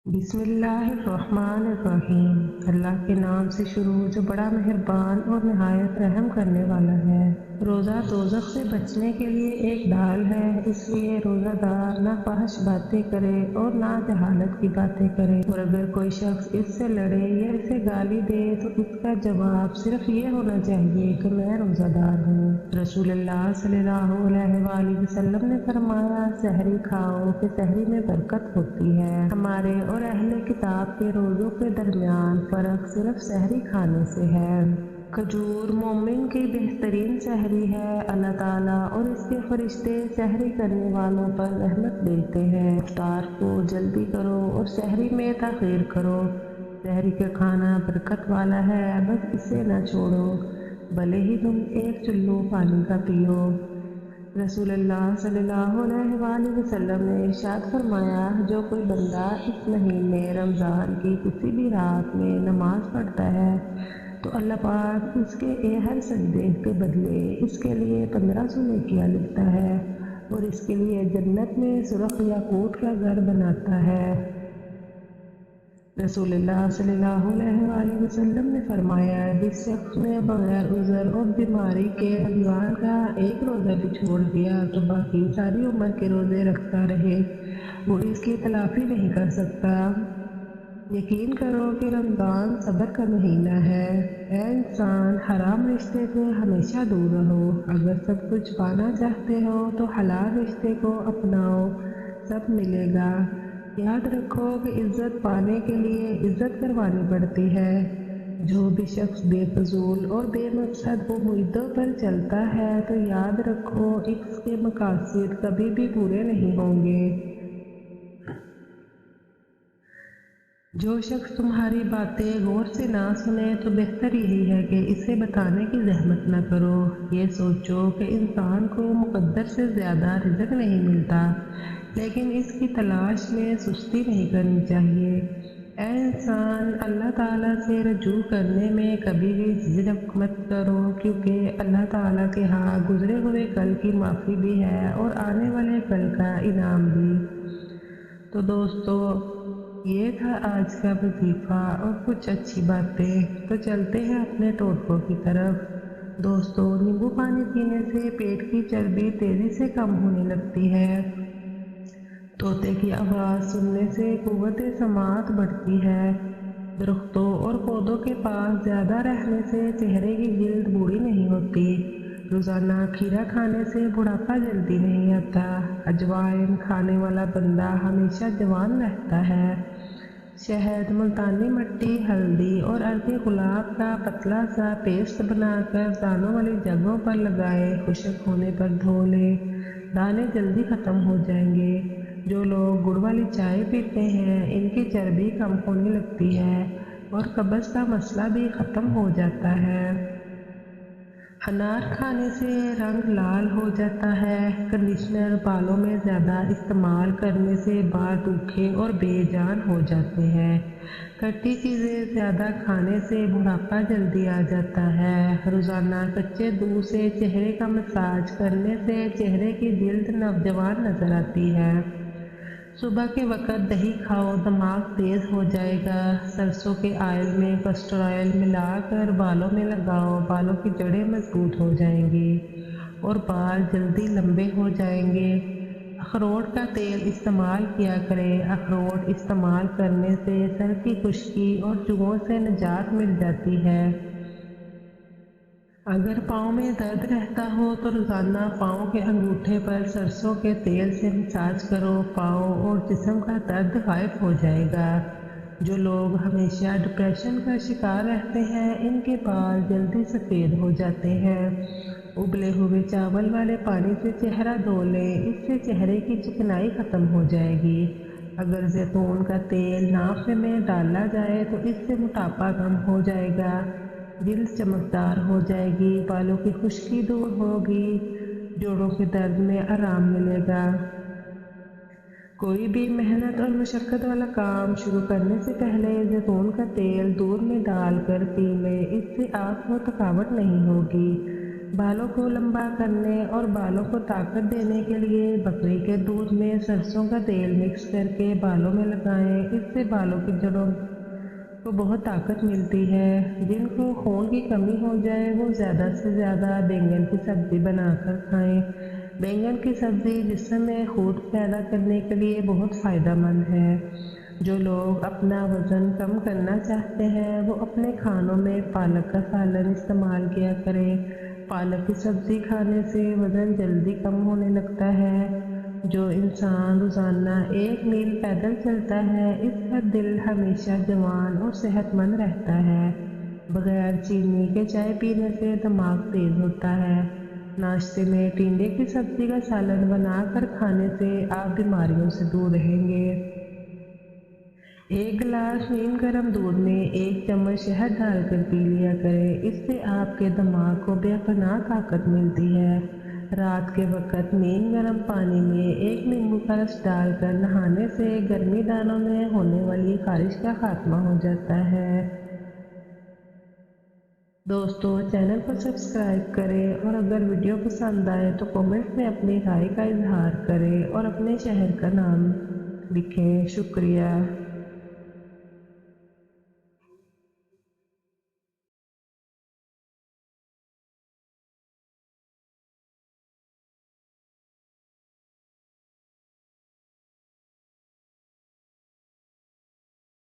बिस्मिल्लाहिर्रहमानिर्रहीम। अल्लाह के नाम से शुरू जो बड़ा मेहरबान और निहायत रहम करने वाला है। रोज़ा दोज़ख से बचने के लिए एक ढाल है, इसलिए रोज़ादार ना फहश बातें करे और ना जहालत की बातें करे। और अगर कोई शख्स इससे लड़े या इसे गाली दे तो इसका जवाब सिर्फ ये होना चाहिए कि मैं रोज़ादार हूँ। रसूलुल्लाह सल्लल्लाहु अलैहि वसल्लम ने फरमाया, सहरी खाओ कि सहरी में बरकत होती है। हमारे और अहले किताब के रोज़ों के दरमियान फ़र्क सिर्फ सहरी खाने से है। खजूर मोमिन की बेहतरीन सहरी है। अल्लाह ताला और इसके फरिश्ते सहरी करने वालों पर रहमत देते हैं। इफ्तार को जल्दी करो और सहरी में ताख़ीर करो। सहरी का खाना बरकत वाला है, बस इसे न छोड़ो, भले ही तुम एक चुल्लू पानी का पियो। रसूलुल्लाह सल्लल्लाहु अलैहि वसल्लम ने इरशाद फरमाया, जो कोई बंदा इस महीने रमज़ान की किसी भी रात में नमाज पढ़ता है तो अल्लाह पाक उसके हर सजदे के बदले इसके लिए 1500 नेकियां लिखता है और इसके लिए जन्नत में सुर्ख याकूत का घर बनाता है। रसूलुल्लाह सल्लल्लाहु अलैहि वसल्लम ने फरमाया, जिस शख्स ने बगैर उज़र और बीमारी के रमज़ान का एक रोज़ा भी छोड़ दिया तो बाकी सारी उम्र के रोज़े रखता रहे, वो इसकी तलाफ़ी नहीं कर सकता। यकीन करो कि रमज़ान सब्र का महीना है। ऐ इंसान, हराम रिश्ते से हमेशा दूर रहो। अगर सब कुछ पाना चाहते हो तो हलाल रिश्ते को अपनाओ, सब मिलेगा। याद रखो कि इज़्ज़त पाने के लिए इज़्ज़त करवानी पड़ती है। जो भी शख्स बेफजूल और बेमकसद उम्मीदों पर चलता है तो याद रखो इसके मकासद कभी भी पूरे नहीं होंगे। जो शख्स तुम्हारी बातें गौर से ना सुने तो बेहतर यही है कि इसे बताने की जहमत न करो। ये सोचो कि इंसान को मुक़द्दर से ज़्यादा रिज़्क़ नहीं मिलता, लेकिन इसकी तलाश में सुस्ती नहीं करनी चाहिए। ऐ इंसान, अल्लाह ताला से रजू करने में कभी भी झिझक मत करो, क्योंकि अल्लाह ताला के यहाँ गुज़रे हुए कल की माफ़ी भी है और आने वाले कल का इनाम भी। तो दोस्तों, ये था आज का वजीफ़ा और कुछ अच्छी बातें। तो चलते हैं अपने टोटकों की तरफ। दोस्तों, नींबू पानी पीने से पेट की चर्बी तेज़ी से कम होने लगती है। तोते की आवाज़ सुनने से कुव्वत समात बढ़ती है। दरख्तों और पौधों के पास ज़्यादा रहने से चेहरे की जिल्द बूढ़ी नहीं होती। रोज़ाना खीरा खाने से बुढ़ापा जल्दी नहीं आता। अजवाइन खाने वाला बंदा हमेशा जवान रहता है। शहद, मुल्तानी मिट्टी, हल्दी और अर्क गुलाब का पतला सा पेस्ट बनाकर दानों वाली जगहों पर लगाएं। खुश्क होने पर धो लें, दाने जल्दी ख़त्म हो जाएंगे। जो लोग गुड़ वाली चाय पीते हैं, इनकी चर्बी कम होने लगती है और कब्ज़ का मसला भी ख़त्म हो जाता है। अनार खाने से रंग लाल हो जाता है। कंडीशनर बालों में ज़्यादा इस्तेमाल करने से बाल रूखे और बेजान हो जाते हैं। खट्टी चीज़ें ज़्यादा खाने से बुढ़ापा जल्दी आ जाता है। रोज़ाना कच्चे दूध से चेहरे का मसाज करने से चेहरे की जिल्द नौजवान नज़र आती है। सुबह के वक़्त दही खाओ, दिमाग तेज़ हो जाएगा। सरसों के आयल में कस्टर्ड ऑयल मिलाकर बालों में लगाओ, बालों की जड़ें मजबूत हो जाएंगी और बाल जल्दी लंबे हो जाएंगे। अखरोट का तेल इस्तेमाल किया करें। अखरोट इस्तेमाल करने से सर की खुश्की और जुओं से निजात मिल जाती है। अगर पाँव में दर्द रहता हो तो रोज़ाना पाँव के अंगूठे पर सरसों के तेल से मसाज करो। पाँव और जिस्म का दर्द गायब हो जाएगा। जो लोग हमेशा डिप्रेशन का शिकार रहते हैं, इनके बाल जल्दी सफ़ेद हो जाते हैं। उबले हुए चावल वाले पानी से चेहरा धो लें, इससे चेहरे की चिकनाई ख़त्म हो जाएगी। अगर जैतून का तेल नाक में डाला जाए तो इससे मोटापा कम हो जाएगा, जिल्द चमकदार हो जाएगी, बालों की खुश्की दूर होगी, जोड़ों के दर्द में आराम मिलेगा। कोई भी मेहनत और मशक्क़त वाला काम शुरू करने से पहले जैतून का तेल दूध में डालकर पी लें, इससे आपको थकावट नहीं होगी। बालों को लंबा करने और बालों को ताकत देने के लिए बकरी के दूध में सरसों का तेल मिक्स करके बालों में लगाएं। इससे बालों की जड़ों को बहुत ताकत मिलती है। जिनको खून की कमी हो जाए वो ज़्यादा से ज़्यादा बैंगन की सब्ज़ी बनाकर खाएं। बैंगन की सब्ज़ी जिस्म में खून पैदा करने के लिए बहुत फ़ायदेमंद है। जो लोग अपना वज़न कम करना चाहते हैं वो अपने खानों में पालक का सालन इस्तेमाल किया करें। पालक की सब्ज़ी खाने से वज़न जल्दी कम होने लगता है। जो इंसान रोज़ाना 1 मील पैदल चलता है इसका दिल हमेशा जवान और सेहतमंद रहता है। बगैर चीनी के चाय पीने से दिमाग तेज़ होता है। नाश्ते में टिंडे की सब्ज़ी का सालन बनाकर खाने से आप बीमारियों से दूर रहेंगे। 1 गिलास नीम गर्म दूध में 1 चम्मच शहद डालकर पी लिया करें। इससे आपके दिमाग को बेपनाह ताकत मिलती है। रात के वक्त नीम गर्म पानी में 1 नींबू का रस डालकर नहाने से गर्मी दानों में होने वाली खारिश का खात्मा हो जाता है। दोस्तों, चैनल को सब्सक्राइब करें और अगर वीडियो पसंद आए तो कमेंट्स में अपनी राय का इजहार करें और अपने शहर का नाम लिखें। शुक्रिया।